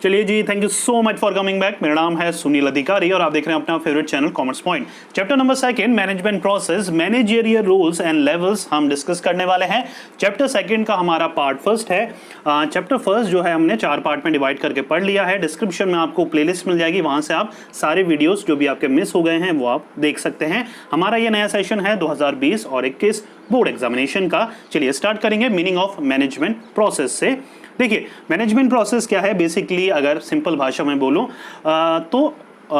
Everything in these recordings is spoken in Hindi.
चलिए जी, thank you so much for coming back. मेरा नाम है सुनील अधिकारी और आप देख रहे हैं अपना favourite channel commerce point. Chapter number 2 management process, managerial rules and levels हम डिस्कस करने वाले हैं। चैप्टर 2 का हमारा पार्ट फर्स्ट है। चैप्टर फर्स्ट जो है हमने 4 पार्ट में डिवाइड करके पढ़ लिया है। डिस्क्रिप्शन में आपको प्लेलिस्ट मिल जाएगी, वहां से आप सारे वीडियोस जो भी आपके मिस हो गए हैं वो आप देख सकते हैं। हमारा ये नया सेशन है 2020 और 21 बोर्ड एग्जामिनेशन का। चलिए स्टार्ट करेंगे मीनिंग ऑफ मैनेजमेंट प्रोसेस से। देखिए, मैनेजमेंट प्रोसेस क्या है बेसिकली, अगर सिंपल भाषा में बोलूं तो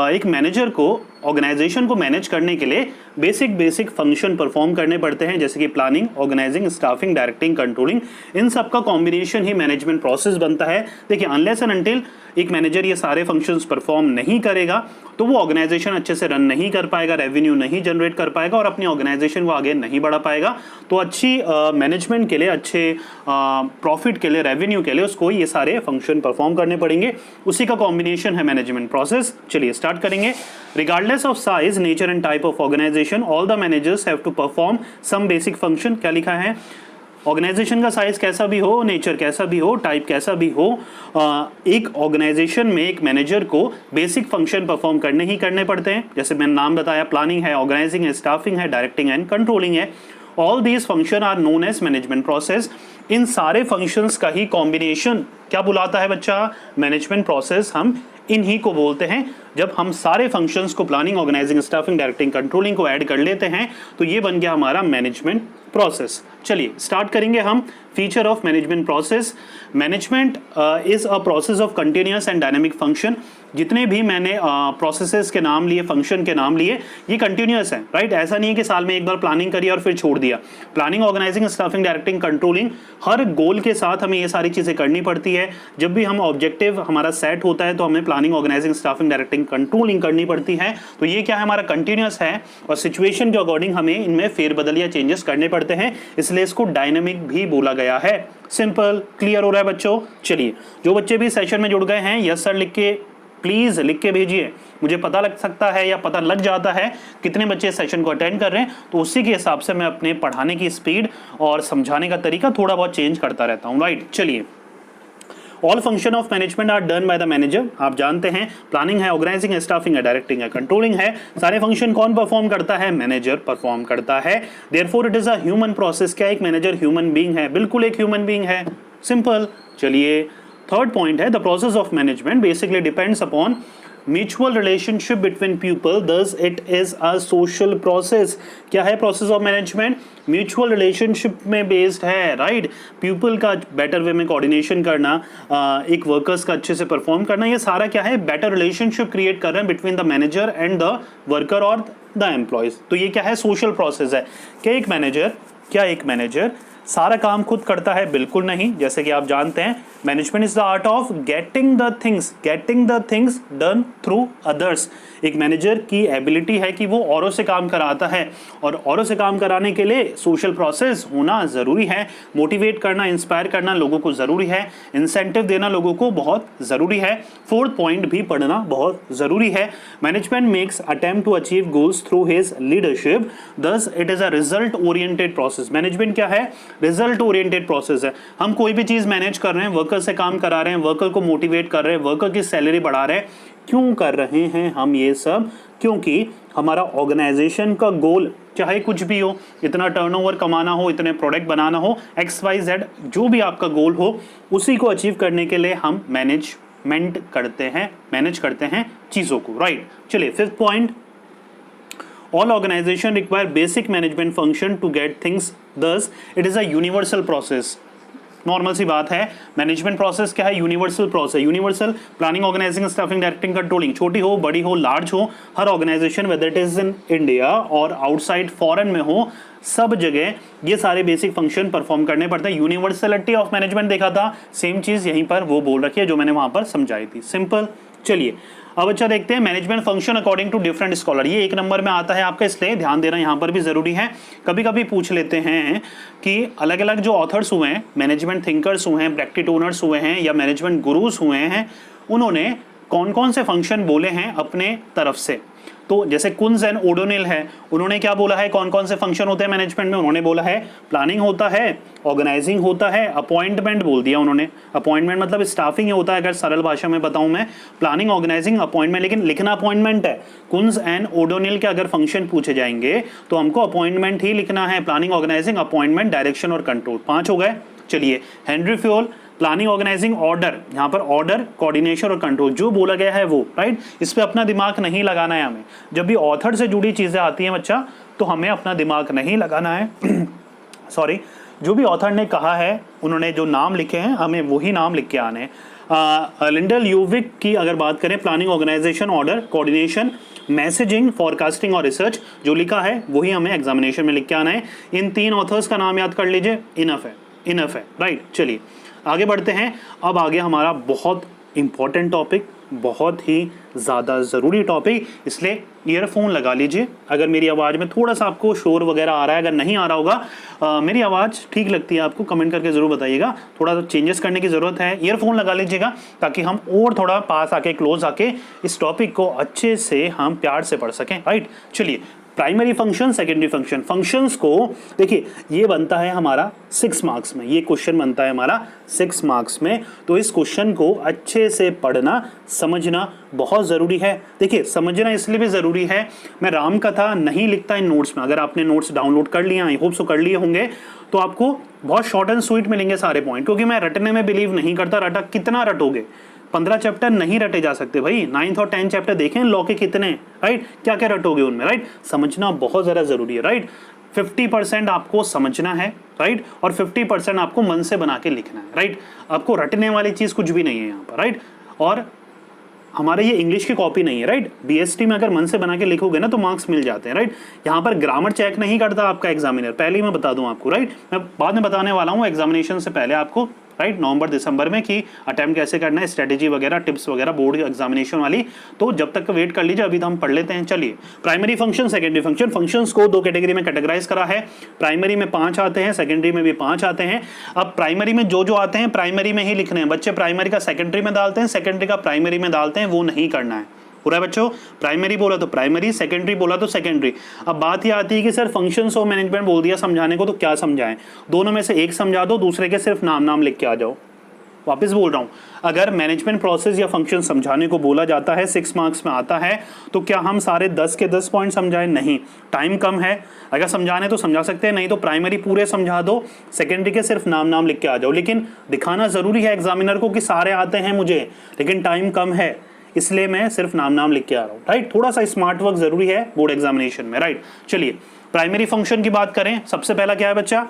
एक मैनेजर को ऑर्गेनाइजेशन को मैनेज करने के लिए बेसिक फंक्शन परफॉर्म करने पड़ते हैं, जैसे कि planning, organising, staffing, directing, controlling. इन सब का कॉम्बिनेशन ही मैनेजमेंट प्रोसेस बनता है। देखिए, अनलेस एंड अनटिल एक मैनेजर ये सारे फंक्शंस परफॉर्म नहीं करेगा तो वो ऑर्गेनाइजेशन अच्छे से रन नहीं कर पाएगा, रेवेन्यू नहीं जनरेट कर पाएगा और अपनी ऑर्गेनाइजेशन को आगे नहीं बढ़ा पाएगा। तो अच्छी मैनेजमेंट के लिए, अच्छे प्रॉफिट के लिए, रेवेन्यू के लिए उसको ये सारे फंक्शन परफॉर्म करने पड़ेंगे। उसी का कॉम्बिनेशन है मैनेजमेंट प्रोसेस। चलिए स्टार्ट करेंगे। Regardless of size, nature and type of organization, all the managers have to perform some basic function। क्या लिखा है? ऑर्गेनाइजेशन का साइज कैसा भी हो, नेचर कैसा भी हो, टाइप कैसा भी हो, एक ऑर्गेनाइजेशन में एक मैनेजर को बेसिक फंक्शन परफॉर्म करने ही करने पड़ते हैं। जैसे मैंने नाम बताया, प्लानिंग है, ऑर्गेनाइजिंग है, स्टाफिंग है, डायरेक्टिंग एंड कंट्रोलिंग है। All these function are known as management process. इन सारे फंक्शंस का ही कॉम्बिनेशन क्या बुलाता है बच्चा? मैनेजमेंट प्रोसेस हम इन्हीं को बोलते हैं। जब हम सारे फंक्शंस को, planning, organising, staffing, directing, controlling को ऐड कर लेते हैं तो ये बन गया हमारा मैनेजमेंट प्रोसेस। चलिए स्टार्ट करेंगे हम। Feature of management process. Management is a process of continuous and dynamic function. जितने भी मैंने प्रोसेसेस के नाम लिए, फंक्शन के नाम लिए, ये कंटिन्यूअस है, राइट? ऐसा नहीं है कि साल में एक बार प्लानिंग करी और फिर छोड़ दिया। Planning, organising, staffing, directing, controlling, हर गोल के साथ हमें ये सारी चीजें करनी पड़ती है। जब भी हम ऑब्जेक्टिव हमारा सेट होता है तो हमें planning, organising, staffing, directing, controlling करनी पड़ती है। तो ये क्या है? हमारा कंटिन्यूअस है और सिचुएशन के अकॉर्डिंग हमें इनमें फेरबदल या चेंजेस करने पड़ते हैं, इसलिए इसको डायनेमिक भी बोला गया है। सिंपल, क्लियर हो रहा है बच्चों? चलिए, जो बच्चे भी सेशन में जुड़ गए हैं, यस सर लिख के प्लीज लिख के भेजिए। मुझे पता लग सकता है या पता लग जाता है कितने बच्चे सेशन को अटेंड कर रहे हैं, तो उसी के हिसाब से मैं अपने पढ़ाने की स्पीड और समझाने का तरीका थोड़ा बहुत चेंज करता रहता हूं, राइट? चलिए, all function of management are done by the manager. आप जानते हैं, प्लानिंग है, ऑर्गेनाइजिंग है, स्टाफिंग है, डायरेक्टिंग है, कंट्रोलिंग है, सारे फंक्शन कौन परफॉर्म करता है? मैनेजर परफॉर्म करता है। Therefore it is a human process. क्या एक मैनेजर ह्यूमन बीइंग है? बिल्कुल एक ह्यूमन बीइंग है। सिंपल। चलिए, थर्ड पॉइंट है, the process of management basically depends upon mutual relationship between people, दस it is a social process. क्या है process of management? Mutual relationship में बेस्ड है, राइट? पीपल का बेटर वे में कोऑर्डिनेशन करना, एक वर्कर्स का अच्छे से परफॉर्म करना, ये सारा क्या है? बेटर रिलेशनशिप क्रिएट कर रहे हैं between the manager and the worker और द एम्प्लॉयज। तो ये क्या है? सोशल प्रोसेस है। क्या एक मैनेजर सारा काम खुद करता है? बिल्कुल नहीं। जैसे कि आप जानते हैं, management is the art of getting the things done through others. एक मैनेजर की एबिलिटी है कि वो औरों से काम कराता है, और औरों से काम कराने के लिए सोशल प्रोसेस होना जरूरी है। मोटिवेट करना, इंस्पायर करना लोगों को जरूरी है, इंसेंटिव देना लोगों को बहुत जरूरी है। फोर्थ पॉइंट भी पढ़ना बहुत जरूरी है। Management makes attempt to achieve goals through his leadership, thus it is a result oriented process. Management क्या है? रिजल्ट ओरिएंटेड प्रोसेस है। हम कोई भी चीज मैनेज कर रहे हैं, वर्कर से काम करा रहे हैं, वर्कर को मोटिवेट कर रहे हैं, वर्कर की सैलरी बढ़ा रहे हैं। क्यों कर रहे हैं हम ये सब? क्योंकि हमारा ऑर्गेनाइजेशन का गोल चाहे कुछ भी हो, इतना टर्नओवर कमाना हो, इतने प्रोडक्ट बनाना हो, XYZ जो भी आपका गोल हो, उसी को अचीव करने के लिए हम मैनेज करते हैं चीजों को, राइट? चलिए, fifth point, all organization require basic management function to get things, thus it is a universal process। Normal सी बात है, मैनेजमेंट प्रोसेस क्या है? Universal process. Universal, planning, organising, staffing, directing, controlling, छोटी हो, बड़ी हो, लार्ज हो, हर organisation whether it is in India और आउटसाइड फॉरेन में हो, सब जगह ये सारे बेसिक फंक्शन परफॉर्म करने पड़ते हैं। यूनिवर्सलिटी ऑफ मैनेजमेंट देखा था, सेम चीज यहीं पर वो बोल रखी है जो मैंने वहां पर समझाई थी। सिंपल। चलिए, अब अच्छा देखते हैं management function according to different scholar. ये 1 नंबर में आता है आपका, इसलिए ध्यान देना यहाँ पर भी जरूरी है। कभी कभी पूछ लेते हैं कि अलग अलग जो ऑथर्स हुए हैं, मैनेजमेंट थिंकर्स हुए हैं, प्रैक्टिस ओनर्स हुए हैं या मैनेजमेंट गुरुज हुए हैं, उन्होंने कौन कौन से फंक्शन बोले हैं अपने तरफ से। तो जैसे कुंज एंड ओडोनिल है, उन्होंने क्या बोला है, कौन कौन से फंक्शन होते हैं मैनेजमेंट में, उन्होंने बोला है प्लानिंग होता है, ऑर्गेनाइजिंग होता है, अपॉइंटमेंट बोल दिया उन्होंने, अपॉइंटमेंट मतलब स्टाफिंग होता है अगर सरल भाषा में बताऊं मैं, प्लानिंग, ऑर्गेनाइजिंग, अपॉइंटमेंट, लेकिन लिखना अपॉइंटमेंट है। कुंज एंड ओडोनिल के अगर फंक्शन पूछे जाएंगे तो हमको अपॉइंटमेंट ही लिखना है, प्लानिंग, ऑर्गेनाइजिंग, अपॉइंटमेंट, डायरेक्शन और कंट्रोल, 5 हो गए। चलिए Henry Fayol, planning, organizing, order, यहाँ पर ऑर्डर, कोऑर्डिनेशन और कंट्रोल जो बोला गया है वो, राइट, इस पे अपना दिमाग नहीं लगाना है हमें। जब भी ऑथर से जुड़ी चीजें आती हैं बच्चा तो हमें अपना दिमाग नहीं लगाना है सॉरी, जो भी ऑथर ने कहा है, उन्होंने जो नाम लिखे हैं हमें वही नाम लिख के आने हैं। लिंडल यूविक की अगर बात करें, planning, organization, order, coordination, messaging, forecasting और रिसर्च, जो लिखा है वही हमें एग्जामिनेशन में लिख के आना है। इन 3 ऑथर्स का नाम याद कर लीजिए, इनफ है, राइट। चलिए आगे बढ़ते हैं। अब आगे हमारा बहुत इंपॉर्टेंट टॉपिक, बहुत ही ज़्यादा ज़रूरी टॉपिक, इसलिए ईयरफोन लगा लीजिए। अगर मेरी आवाज़ में थोड़ा सा आपको शोर वगैरह आ रहा है, अगर नहीं आ रहा होगा, मेरी आवाज़ ठीक लगती है आपको, कमेंट करके ज़रूर बताइएगा, थोड़ा सा चेंजेस करने की ज़रूरत है। ईयरफोन लगा लीजिएगा ताकि हम और थोड़ा पास आके, क्लोज आके इस टॉपिक को अच्छे से हम प्यार से पढ़ सकें, राइट। चलिए, primary function, secondary function, functions को देखिए, ये बनता है हमारा 6 मार्क्स में, ये क्वेश्चन बनता है हमारा 6 मार्क्स में। तो इस क्वेश्चन को अच्छे से पढ़ना, समझना बहुत ज़रूरी है। देखिए, समझना इसलिए भी ज़रूरी है, मैं रामकथा नहीं लिखता इन नोट्स में। अगर आपने नोट्स डाउनलोड कर लिया, आई होप सो कर लिए होंगे, तो आपको बहुत शॉर्ट एंड स्वीट मिलेंगे सारे पॉइंट, क्योंकि मैं रटने में बिलीव नहीं करता। रटा कितना रटोगे, 15 चैप्टर नहीं रटे जा सकते भाई। 9th और 10th चैप्टर देखें लॉ के कितने, राइट, क्या क्या रटोगे उनमें, राइट। समझना बहुत ज़्यादा ज़रूरी है, राइट। 50% आपको समझना है, राइट, और 50% आपको मन से बना के लिखना है, राइट। आपको रटने वाली चीज़ कुछ भी नहीं है यहाँ पर, राइट। और हमारे ये इंग्लिश की कॉपी नहीं है, राइट। बीएसटी में अगर मन से बना के लिखोगे ना तो मार्क्स मिल जाते हैं, राइट। यहाँ पर ग्रामर चेक नहीं करता आपका एग्जामिनर, पहले ही मैं बता दूं आपको, राइट। मैं बाद में बताने वाला हूँ एग्जामिनेशन से पहले आपको, राइट, नवंबर दिसंबर में, कि अटेम्प्ट कैसे करना है, स्ट्रेटेजी वगैरह, टिप्स वगैरह बोर्ड एग्जामिनेशन वाली। तो जब तक वेट कर लीजिए, अभी तो हम पढ़ लेते हैं। चलिए, primary function, secondary function. Functions को 2 कैटेगरी में कैटेगराइज करा है, प्राइमरी में 5 आते हैं, सेकेंडरी में भी 5 आते हैं। अब प्राइमरी में जो आते हैं प्राइमरी में ही लिखने हैं बच्चे, प्राइमरी का सेकेंडरी में डालते हैं, सेकेंडरी का प्राइमरी में डालते हैं, वो नहीं करना है पूरा बच्चों। प्राइमरी बोला तो प्राइमरी, सेकेंडरी बोला तो सेकेंडरी। अब बात ये आती है कि सर फंक्शंस ऑफ मैनेजमेंट बोल दिया समझाने को, तो क्या समझाएं, दोनों में से एक समझा दो, दूसरे के सिर्फ नाम लिख के आ जाओ। वापस बोल रहा हूं, अगर मैनेजमेंट प्रोसेस या फंक्शन समझाने को बोला जाता है, 6 मार्क्स में आता है, तो क्या हम सारे 10 के 10 पॉइंट समझाएं? नहीं, टाइम कम है। अगर समझाने तो समझा सकते हैं, नहीं तो प्राइमरी पूरे समझा दो, सेकेंडरी के सिर्फ नाम लिख के आ जाओ। लेकिन दिखाना जरूरी है एग्जामिनर को कि सारे आते हैं मुझे, लेकिन टाइम कम है, इसलिए मैं सिर्फ नाम लिख के आ रहा हूं, राइट। थोड़ा सा स्मार्ट वर्क जरूरी है बोर्ड एग्जामिनेशन में, राइट। चलिए, प्राइमरी फंक्शन की बात करें, सबसे पहला क्या है बच्चा?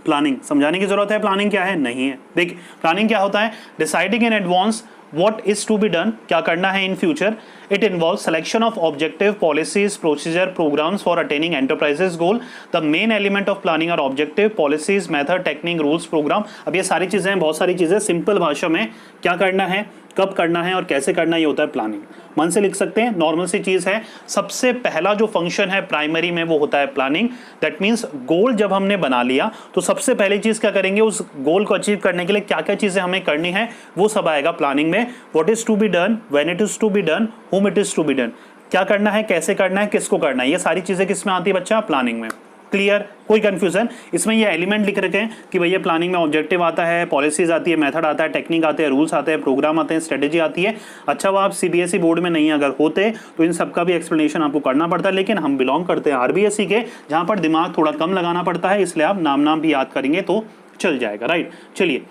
प्लानिंग। समझाने की जरूरत है प्लानिंग क्या है? नहीं है। देखिए, प्लानिंग क्या होता है? Deciding in advance what is to be done, क्या करना है in future. It involves selection of objective, policies, procedure, programs for attaining enterprises goal. The main element of planning are objective, policies, method, technique, rules, program. अब ये सारी चीजें हैं, बहुत सारी चीजें। सिंपल भाषा में क्या करना है, कब करना है और कैसे करना है, ये होता है प्लानिंग। मन से लिख सकते हैं, नॉर्मल सी चीज है। सबसे पहला जो फंक्शन है प्राइमरी में वो होता है प्लानिंग। दैट मीन्स गोल जब हमने बना लिया तो सबसे पहली चीज क्या करेंगे, उस गोल को अचीव करने के लिए क्या क्या चीजें हमें करनी है, वो सब आएगा प्लानिंग में। What is to be done, when it is to be done, whom it is to be done, क्या करना है, कैसे करना है, किसको करना है, ये सारी चीजें किसमें आती है बच्चा? प्लानिंग में। क्लियर? कोई कंफ्यूजन? इसमें ये एलिमेंट लिख रखे हैं कि भैया प्लानिंग में ऑब्जेक्टिव आता है, पॉलिसीज आती है, मेथड आता है, टेक्निक आते हैं, रूल्स आते हैं, प्रोग्राम आते हैं, स्ट्रेटेजी आती है। अच्छा, वो आप सीबीएसई बोर्ड में नहीं अगर होते तो इन सबका भी एक्सप्लेनेशन आपको करना पड़ता है, लेकिन हम बिलोंग करते हैं आरबीएसई के, जहां पर दिमाग थोड़ा कम लगाना पड़ता है, इसलिए आप नाम भी याद करेंगे तो चल जाएगा, राइट। चलिए,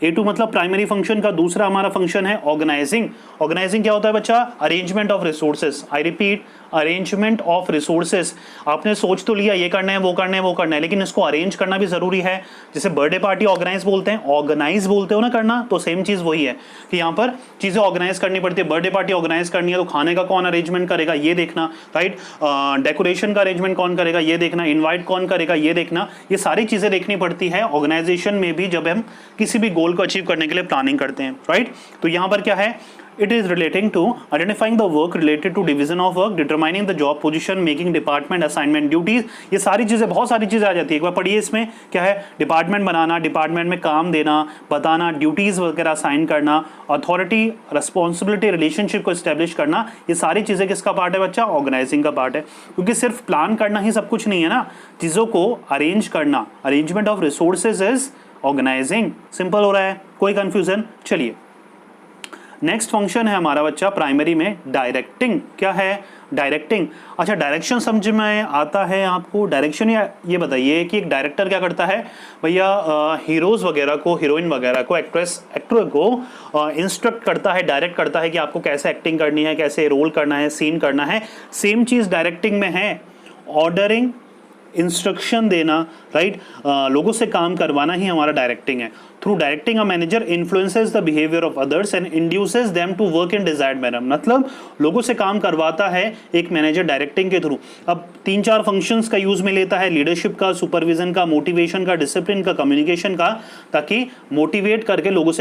A2 मतलब प्राइमरी फंक्शन का दूसरा हमारा फंक्शन है ऑर्गेनाइजिंग। ऑर्गेनाइजिंग क्या होता है बच्चा? Arrangement of resources. I repeat, arrangement of resources. आपने सोच तो लिया ये करना है, वो करना है, वो करना है, लेकिन इसको अरेंज करना भी जरूरी है। जैसे बर्थडे पार्टी ऑर्गेनाइज बोलते हैं, ऑर्गेनाइज बोलते हो ना करना, तो सेम चीज वही है कि यहाँ पर चीजें ऑर्गेनाइज करनी पड़ती है। बर्थडे पार्टी ऑर्गेनाइज करनी है तो खाने का कौन अरेंजमेंट करेगा ये देखना, राइट। डेकोरेशन का अरेंजमेंट कौन करेगा ये देखना, इन्वाइट कौन करेगा ये देखना, ये सारी चीजें देखनी पड़ती है ऑर्गेनाइजेशन में भी, जब हम किसी भी गोल को अचीव करने के लिए प्लानिंग करते हैं, राइट। तो यहाँ पर क्या है, It is relating to identifying the work related to division of work, determining the job position, making department assignment duties. ये सारी चीज़ें, बहुत सारी चीज़ें आ जाती है। एक बार पढ़िए, इसमें क्या है, डिपार्टमेंट बनाना, डिपार्टमेंट में काम देना, बताना, ड्यूटीज़ वगैरह असाइन करना, अथॉरिटी रिस्पॉन्सिबिलिटी रिलेशनशिप को इस्टेब्लिश करना, ये सारी चीज़ें किसका पार्ट है बच्चा? ऑर्गेनाइजिंग का पार्ट है। क्योंकि सिर्फ प्लान करना ही सब कुछ नहीं है ना, चीज़ों को अरेंज करना, arrangement of resources is organizing. Simple हो रहा है, कोई कंफ्यूजन? चलिए, नेक्स्ट फंक्शन है हमारा बच्चा प्राइमरी में डायरेक्टिंग। क्या है? डायरेक्टिंग। अच्छा, डायरेक्शन समझ में आता है आपको? डायरेक्शन, या ये बताइए कि एक डायरेक्टर क्या करता है भैया? हीरोज़ वगैरह को, हीरोइन वगैरह को, एक्टर को इंस्ट्रक्ट करता है, डायरेक्ट करता है कि आपको कैसे एक्टिंग करनी है, कैसे रोल करना है, सीन करना है। सेम चीज़ डायरेक्टिंग में है, ऑर्डरिंग, इंस्ट्रक्शन देना, राइट? लोगों से काम करवाना ही हमारा डायरेक्टिंग है। Through directing a manager influences the behaviour of others and induces them to work in desired manner. मतलब लोगों से काम करवाता है एक मैनेजर डायरेक्टिंग के थ्रू। अब 3-4 फंक्शंस का यूज में लेता है, लीडरशिप का, सुपरविजन का, मोटिवेशन का, डिसिप्लिन का, कम्युनिकेशन का, ताकि मोटिवेट करके लोगों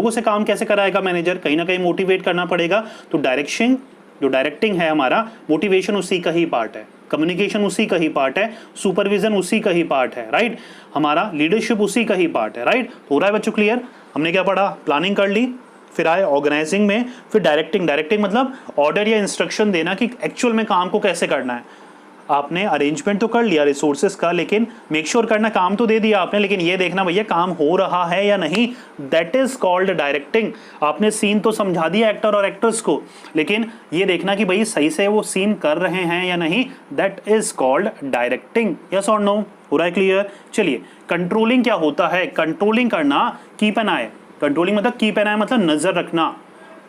से काम कैसे कराएगा मैनेजर? कहीं ना कहीं मोटिवेट करना पड़ेगा। तो डायरेक्शन, जो डायरेक्टिंग है हमारा, मोटिवेशन उसी का ही पार्ट है, कम्युनिकेशन उसी का ही पार्ट है, सुपरविजन उसी का ही पार्ट है, राइट? हमारा लीडरशिप उसी का ही पार्ट है, राइट? हो रहा है बच्चों क्लियर? हमने क्या पढ़ा? प्लानिंग कर ली, फिर आए ऑर्गेनाइजिंग में, फिर डायरेक्टिंग। डायरेक्टिंग मतलब ऑर्डर या इंस्ट्रक्शन देना कि एक्चुअल में काम को कैसे करना है। आपने अरेंजमेंट तो कर लिया रिसोर्सेज का, लेकिन मेक श्योर करना, काम तो दे दिया आपने, लेकिन ये देखना भैया काम हो रहा है या नहीं, दैट इज कॉल्ड डायरेक्टिंग। आपने सीन तो समझा दिया एक्टर और एक्ट्रेस को, लेकिन ये देखना कि भाई सही से वो सीन कर रहे हैं या नहीं, that is called directing. Yes और नो? हो रहा है क्लियर? चलिए, कंट्रोलिंग क्या होता है? कंट्रोलिंग करना, कीप एन आई। कंट्रोलिंग मतलब कीप एन आई, मतलब नजर रखना,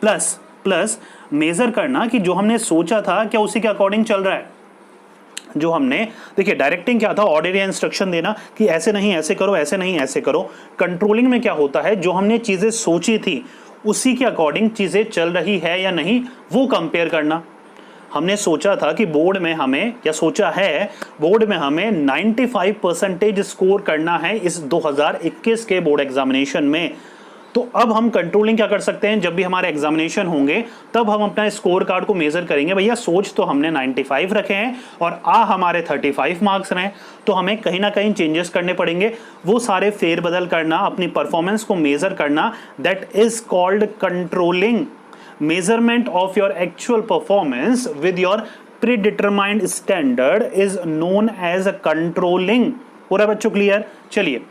प्लस मेजर करना कि जो हमने सोचा था क्या उसी के अकॉर्डिंग चल रहा है। जो हमने, देखिए डायरेक्टिंग क्या था? ऑर्डर या इंस्ट्रक्शन देना कि ऐसे नहीं ऐसे करो, ऐसे नहीं ऐसे करो। कंट्रोलिंग में क्या होता है? जो हमने चीजें सोची थी उसी के अकॉर्डिंग चीजें चल रही है या नहीं, वो कंपेयर करना। हमने सोचा था कि बोर्ड में हमें, या सोचा है बोर्ड में हमें 95% स्कोर करना है इस 2021 के बोर्ड एग्जामिनेशन में। तो अब हम कंट्रोलिंग क्या कर सकते हैं? जब भी हमारे एग्जामिनेशन होंगे तब हम अपना स्कोर कार्ड को मेजर करेंगे। भैया सोच तो हमने 95 रखे हैं और हमारे 35 मार्क्स रहे, तो हमें कहीं ना कहीं चेंजेस करने पड़ेंगे। वो सारे फेरबदल करना, अपनी परफॉर्मेंस को मेजर करना, that is called controlling. Measurement of your actual performance with your predetermined standard is known as controlling. पूरा बच्चों क्लियर? चलिए,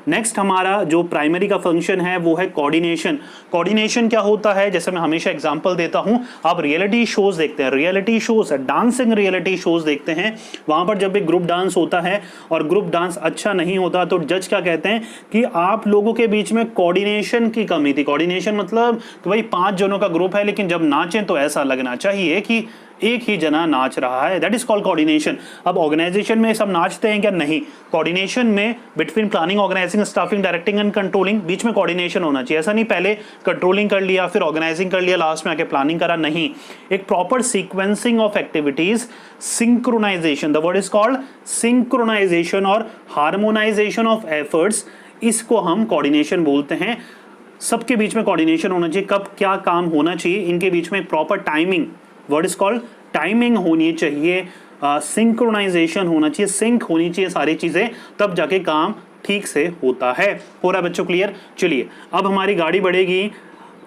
नेक्स्ट हमारा जो प्राइमरी का फंक्शन है वो है कोऑर्डिनेशन। कोऑर्डिनेशन क्या होता है? जैसे मैं हमेशा एग्जांपल देता हूं, आप रियलिटी शोज देखते हैं, reality shows, dancing reality shows देखते हैं, वहां पर जब भी ग्रुप डांस होता है और ग्रुप डांस अच्छा नहीं होता तो जज क्या कहते हैं कि आप लोगों के बीच में कोऑर्डिनेशन की कमी थी। कोऑर्डिनेशन मतलब कि भाई 5 जनों का ग्रुप है, लेकिन जब नाचें तो ऐसा लगना चाहिए कि एक ही जना नाच रहा है, दैट इज कॉल्ड कोऑर्डिनेशन। अब ऑर्गेनाइजेशन में सब नाचते हैं क्या? नहीं। कोऑर्डिनेशन में between planning, organising, staffing, directing and controlling, बीच में कोऑर्डिनेशन होना चाहिए। ऐसा नहीं पहले कंट्रोलिंग कर लिया, फिर ऑर्गेनाइजिंग कर लिया, लास्ट में आके प्लानिंग करा, नहीं। एक proper sequencing of activities, synchronization, the word is called synchronization और हार्मोनाइजेशन ऑफ एफर्ट्स, इसको हम कोऑर्डिनेशन बोलते हैं। सबके बीच में कोऑर्डिनेशन होना चाहिए, कब क्या काम होना चाहिए, इनके बीच में proper timing, word is called timing होनी चाहिए, सिंक्रोनाइजेशन होना चाहिए, सिंक होनी चाहिए सारी चीजें, तब जाके काम ठीक से होता है। हो रहा है बच्चों क्लियर? चलिए, अब हमारी गाड़ी बढ़ेगी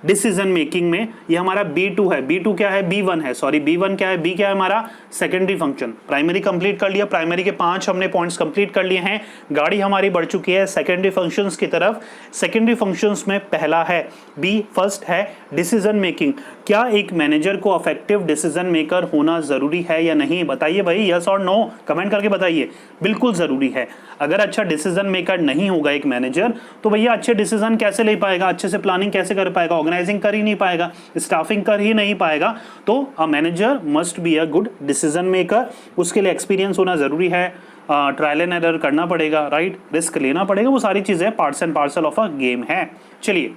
डिसीजन मेकिंग में। ये हमारा B2 है। B2 क्या है? B1 है, सॉरी B1 क्या है? B क्या है हमारा? Secondary function. प्राइमरी कंप्लीट कर लिया, प्राइमरी के 5 हमने पॉइंट्स कंप्लीट कर लिए हैं। गाड़ी हमारी बढ़ चुकी है सेकेंडरी फंक्शंस की तरफ। सेकेंडरी फंक्शंस में पहला है B, फर्स्ट है डिसीजन मेकिंग। क्या एक मैनेजर को अफेक्टिव डिसीजन मेकर होना जरूरी है या नहीं? बताइए भाई, यस और नो, कमेंट करके बताइए। बिल्कुल जरूरी है। अगर अच्छा डिसीजन मेकर नहीं होगा एक मैनेजर, तो भैया अच्छे डिसीजन कैसे ले पाएगा, अच्छे से प्लानिंग कैसे कर पाएगा, ऑर्गेनाइजिंग कर ही नहीं पाएगा, स्टाफिंग कर ही नहीं पाएगा। तो a manager must be a good decision maker. उसके लिए एक्सपीरियंस होना जरूरी है, ट्रायल एंड एरर करना पड़ेगा, राइट, रिस्क लेना पड़ेगा, वो सारी चीजें parts and parcel of a game है। चलिए,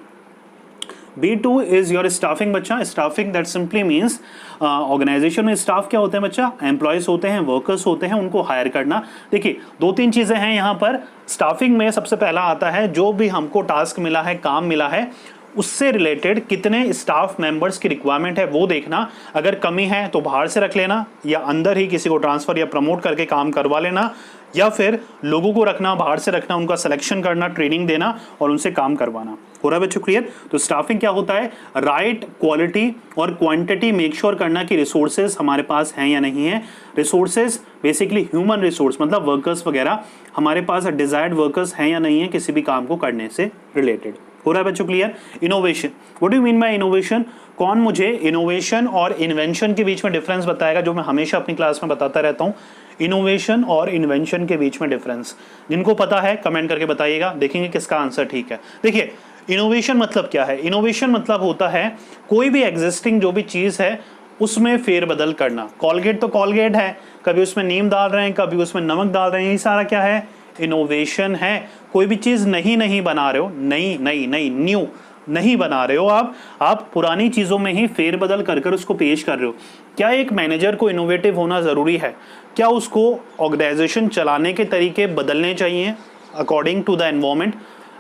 B2 is your staffing बच्चा। staffing that simply means organization में स्टाफ क्या होते हैं बच्चा? एम्प्लॉयज होते हैं, वर्कर्स होते हैं, उनको हायर करना। देखिए 2-3 चीजें हैं यहाँ पर। स्टाफिंग में सबसे पहला आता है जो भी हमको टास्क मिला है, काम मिला है, उससे रिलेटेड कितने स्टाफ मेंबर्स की रिक्वायरमेंट है वो देखना, अगर कमी है तो बाहर से रख लेना या अंदर ही किसी को ट्रांसफर या प्रमोट करके काम करवा लेना, या फिर लोगों को रखना, बाहर से रखना, उनका सिलेक्शन करना, ट्रेनिंग देना और उनसे काम करवाना। हो रहा है बच्चों क्लियर? तो स्टाफिंग क्या होता है? राइट क्वालिटी और क्वांटिटी मेक श्योर करना कि रिसोर्सेज हमारे पास हैं या नहीं है। रिसोर्सेज बेसिकली ह्यूमन रिसोर्स, मतलब वर्कर्स वगैरह हमारे पास डिजायर्ड वर्कर्स हैं या नहीं है किसी भी काम को करने से रिलेटेड। हो रहा है बच्चों clear? Innovation, what do you mean by innovation? कौन मुझे इनोवेशन और इन्वेंशन के बीच में डिफरेंस बताएगा, जो मैं हमेशा अपनी क्लास में बताता रहता हूँ। इनोवेशन और इन्वेंशन के बीच में डिफरेंस जिनको पता है कमेंट करके बताइएगा, देखेंगे किसका आंसर ठीक है। देखिए इनोवेशन मतलब क्या है? इनोवेशन मतलब होता है कोई भी एग्जिस्टिंग जो भी चीज है उसमें फेरबदल करना। कॉलगेट तो कॉलगेट है, कभी उसमें नीम डाल रहे हैं, कभी उसमें नमक डाल रहे हैं, ये सारा क्या है? इनोवेशन है। कोई भी चीज नहीं बना रहे हो, नई न्यू नहीं बना रहे हो आप पुरानी चीजों में ही फेरबदल कर उसको पेश कर रहे हो। क्या एक मैनेजर को इनोवेटिव होना जरूरी है? क्या उसको ऑर्गेनाइजेशन चलाने के तरीके बदलने चाहिए अकॉर्डिंग टू द एनवायरमेंट?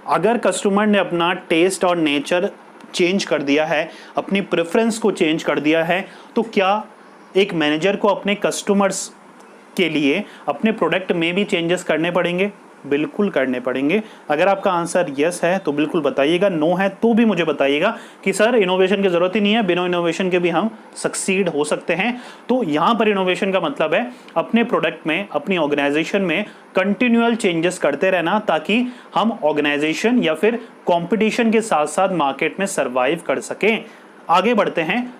अगर कस्टमर ने अपना टेस्ट और नेचर चेंज कर दिया है, अपनी प्रेफरेंस को चेंज कर दिया है, तो क्या एक मैनेजर को अपने कस्टमर्स के लिए अपने प्रोडक्ट में भी चेंजेस करने पड़ेंगे? बिल्कुल करने पड़ेंगे। अगर आपका आंसर यस है तो बिल्कुल बताइएगा, नो है तो भी मुझे बताइएगा कि सर इनोवेशन की जरूरत ही नहीं है, बिना इनोवेशन के भी हम सक्सीड हो सकते हैं। तो यहाँ पर इनोवेशन का मतलब है अपने प्रोडक्ट में, अपनी ऑर्गेनाइजेशन में कंटिन्यूअल चेंजेस करते रहना, ताकि हम ऑर्गेनाइजेशन या फिर कॉम्पिटिशन के साथ साथ मार्केट में सर्वाइव कर सकें। आगे बढ़ते हैं।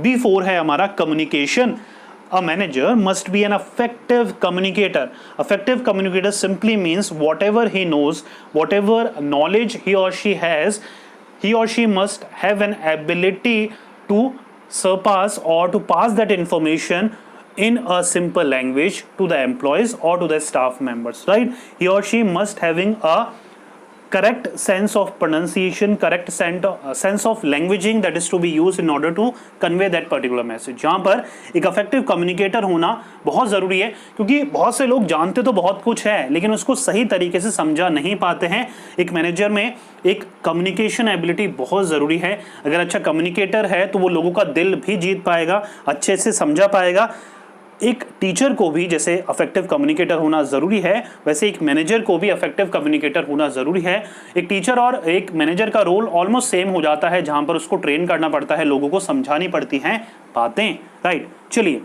B4 है हमारा communication. A manager must be an effective communicator. Effective communicator simply means whatever he knows, whatever knowledge he or she has, he or she must have an ability to surpass or to pass that information in a simple language to the employees or to the staff members, right? He or she must having a correct sense of pronunciation, correct sense of languaging that is to be used in order to convey that particular message। यहाँ पर एक effective communicator होना बहुत ज़रूरी है, क्योंकि बहुत से लोग जानते तो बहुत कुछ है लेकिन उसको सही तरीके से समझा नहीं पाते हैं। एक मैनेजर में एक कम्युनिकेशन एबिलिटी बहुत ज़रूरी है। अगर अच्छा कम्युनिकेटर है तो वो लोगों का दिल भी जीत पाएगा, अच्छे से समझा पाएगा। एक टीचर को भी जैसे अफेक्टिव कम्युनिकेटर होना ज़रूरी है, वैसे एक मैनेजर को भी अफेक्टिव कम्युनिकेटर होना ज़रूरी है। एक टीचर और एक मैनेजर का रोल ऑलमोस्ट सेम हो जाता है, जहाँ पर उसको ट्रेन करना पड़ता है, लोगों को समझानी पड़ती हैं बातें, राइट। चलिए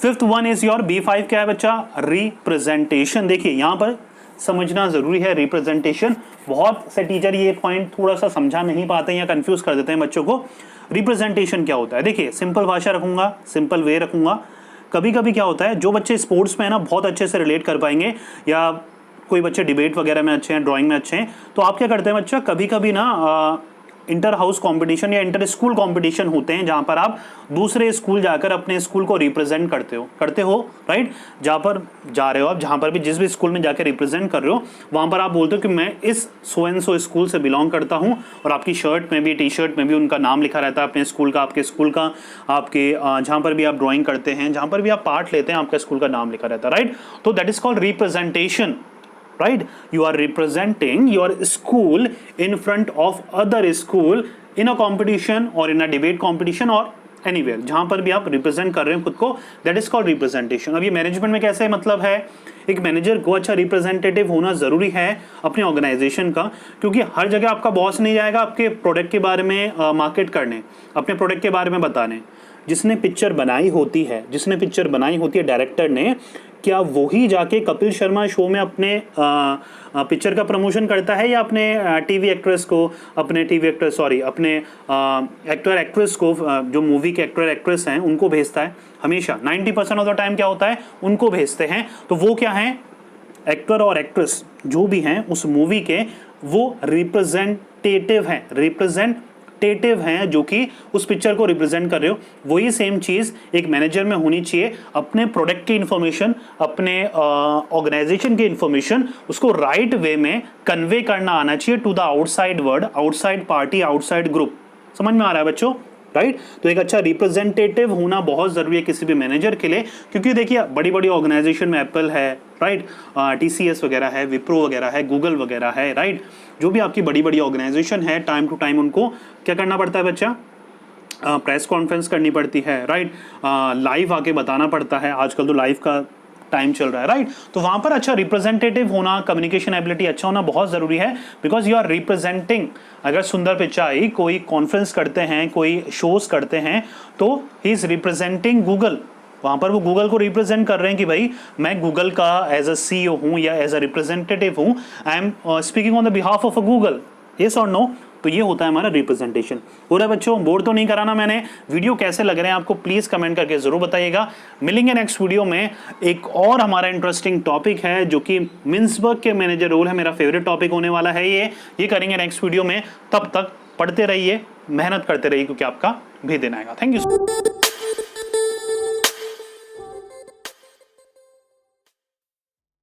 fifth one is your B5 क्या है बच्चा? रिप्रेजेंटेशन। देखिए यहाँ पर समझना ज़रूरी है रिप्रेजेंटेशन। बहुत से टीचर ये पॉइंट थोड़ा सा समझा नहीं पाते हैं या कंफ्यूज कर देते हैं बच्चों को। रिप्रेजेंटेशन क्या होता है? देखिए सिंपल भाषा रखूंगा, सिंपल वे रखूंगा। कभी कभी क्या होता है, जो बच्चे स्पोर्ट्स में है ना बहुत अच्छे से रिलेट कर पाएंगे, या कोई बच्चे डिबेट वगैरह में अच्छे हैं, ड्राइंग में अच्छे हैं, तो आप क्या करते हैं बच्चा, कभी कभी ना इंटर हाउस कंपटीशन या इंटर स्कूल कंपटीशन होते हैं जहां पर आप दूसरे स्कूल जाकर अपने स्कूल को रिप्रेजेंट करते हो राइट। जहां पर जा रहे हो आप, जहां पर भी जिस भी स्कूल में जाकर रिप्रेजेंट कर रहे हो, वहां पर आप बोलते हो कि मैं इस सो एंड सो स्कूल से बिलोंग करता हूं, और आपकी शर्ट में भी, टी शर्ट में भी उनका नाम लिखा रहता है, अपने स्कूल का, आपके स्कूल का, आपके जहां पर भी आप ड्रॉइंग करते हैं, जहां पर भी आप पार्ट लेते हैं, आपका स्कूल का नाम लिखा रहता है, राइट। तो that is called representation, right? You are representing your school in front of other school in a competition or in a debate competition or anywhere, जहां पर भी आप रिप्रेजेंट कर रहे हैं खुद को, that is called representation। अब ये मैनेजमेंट में कैसे मतलब है, एक मैनेजर को अच्छा रिप्रेजेंटेटिव होना जरूरी है अपने ऑर्गेनाइजेशन का, क्योंकि हर जगह आपका बॉस नहीं जाएगा आपके प्रोडक्ट के बारे में मार्केट करने, अपने प्रोडक्ट के बारे में बताने। जिसने पिक्चर बनाई होती है डायरेक्टर ने, क्या वही जाके कपिल शर्मा शो में अपने पिक्चर का प्रमोशन करता है, या अपने अपने एक्टर एक्ट्रेस को, जो मूवी के एक्टर एक्ट्रेस हैं उनको भेजता है? हमेशा 90% ऑफ द टाइम क्या होता है, उनको भेजते हैं। तो वो क्या है, एक्टर और एक्ट्रेस जो भी हैं उस मूवी के, वो रिप्रेजेंटेटिव हैं, जो कि उस पिक्चर को रिप्रेजेंट कर रहे हो। वही सेम चीज एक मैनेजर में होनी चाहिए, अपने प्रोडक्ट की इंफॉर्मेशन, अपने ऑर्गेनाइजेशन की इंफॉर्मेशन, उसको राइट वे में कन्वे करना आना चाहिए to the outside world, outside party, outside group. समझ में आ रहा है बच्चों? राइट। तो एक अच्छा रिप्रेजेंटेटिव होना बहुत ज़रूरी है किसी भी मैनेजर के लिए, क्योंकि देखिए बड़ी बड़ी ऑर्गेनाइजेशन में एप्पल है, राइट, TCS वगैरह है, विप्रो वगैरह है, गूगल वगैरह है, राइट, जो भी आपकी बड़ी बड़ी ऑर्गेनाइजेशन है, टाइम टू टाइम उनको क्या करना पड़ता है बच्चा, प्रेस कॉन्फ्रेंस करनी पड़ती है, राइट, लाइव आके बताना पड़ता है, आजकल तो लाइव का टाइम चल रहा है, राइट। तो वहां पर अच्छा रिप्रेजेंटेटिव होना, कम्युनिकेशन एबिलिटी अच्छा होना बहुत जरूरी है, बिकॉज यू आर रिप्रेजेंटिंग। अगर सुंदर पिचाई कोई कॉन्फ्रेंस करते हैं, कोई शोज करते हैं, तो ही इज रिप्रेजेंटिंग गूगल, वहां पर वो गूगल को रिप्रेजेंट कर रहे हैं कि भाई मैं गूगल का एज अ CEO हूं या एज अ रिप्रेजेंटेटिव हूं, I am speaking on the behalf of a Google, yes और नो। तो ये होता है हमारा रिप्रेजेंटेशन। हो रहा है बच्चों, बोर तो नहीं कराना मैंने। वीडियो कैसे लग रहे हैं आपको प्लीज कमेंट करके जरूर बताइएगा। मिलेंगे नेक्स्ट वीडियो में। एक और हमारा इंटरेस्टिंग टॉपिक है जो कि मिन्सबर्ग के मैनेजर रोल है, मेरा फेवरेट टॉपिक होने वाला है ये करेंगे नेक्स्ट वीडियो में। तब तक पढ़ते रहिए, मेहनत करते रहिए, क्योंकि आपका भी दिन आएगा। Thank you.